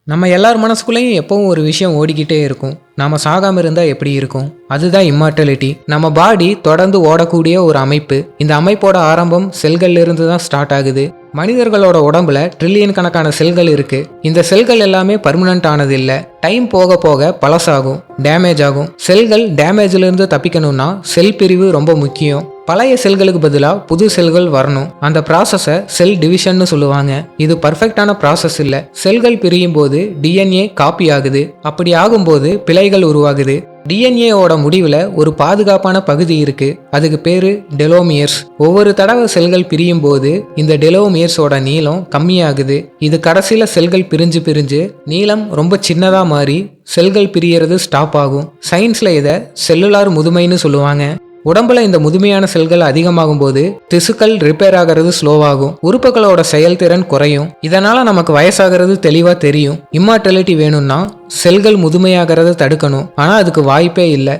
நம்ம எல்லார் மனசுக்குள்ளேயும் எப்பவும் ஒரு விஷயம் ஓடிக்கிட்டே இருக்கும். நாம சாகாம இருந்தா எப்படி இருக்கும்? அதுதான் இம்மார்டலிட்டி. நம்ம பாடி தொடர்ந்து ஓடக்கூடிய ஒரு அமைப்பு. இந்த அமைப்போட ஆரம்பம் செல்கள்ல இருந்து தான் ஸ்டார்ட் ஆகுது. மனிதர்களோட உடம்புல ட்ரில்லியன் கணக்கான செல்கள் இருக்கு. இந்த செல்கள் எல்லாமே பர்மனன்ட் ஆனது இல்ல. டைம் போக போக பழசாகும், டேமேஜ் ஆகும். செல்கள் டேமேஜ்ல இருந்து தப்பிக்கணும்னா செல் பிரிவு ரொம்ப முக்கியம். பழைய செல்களுக்கு பதிலாக புது செல்கள் வரணும். அந்த ப்ராசஸை செல் டிவிஷன்னு சொல்லுவாங்க. இது பர்ஃபெக்டான ப்ராசஸ் இல்லை. செல்கள் பிரியும் போது டிஎன்ஏ காப்பி ஆகுது. அப்படி ஆகும்போது பிழைகள் உருவாகுது. டிஎன்ஏவோட முடிவில் ஒரு பாதுகாப்பான பகுதி இருக்கு. அதுக்கு பேரு டெலோமியர்ஸ். ஒவ்வொரு தடவை செல்கள் பிரியும் போது இந்த டெலோமியர்ஸோட நீளம் கம்மியாகுது. இது கடைசியில் செல்கள் பிரிஞ்சு பிரிஞ்சு நீளம் ரொம்ப சின்னதாக மாறி செல்கள் பிரியறது ஸ்டாப் ஆகும். சயின்ஸில் இதை செல்லுலார் முதுமைன்னு சொல்லுவாங்க. உடம்புல இந்த முதுமையான செல்கள் அதிகமாகும் போது திசுக்கள் ரிப்பேர் ஆகிறது ஸ்லோவாகும். உறுப்புகளோட செயல்திறன் குறையும். இதனால நமக்கு வயசாகிறது தெளிவா தெரியும். இம்மார்டலிட்டி வேணும்னா செல்கள் முதுமையாகிறத தடுக்கணும். ஆனா அதுக்கு வாய்ப்பே இல்லை.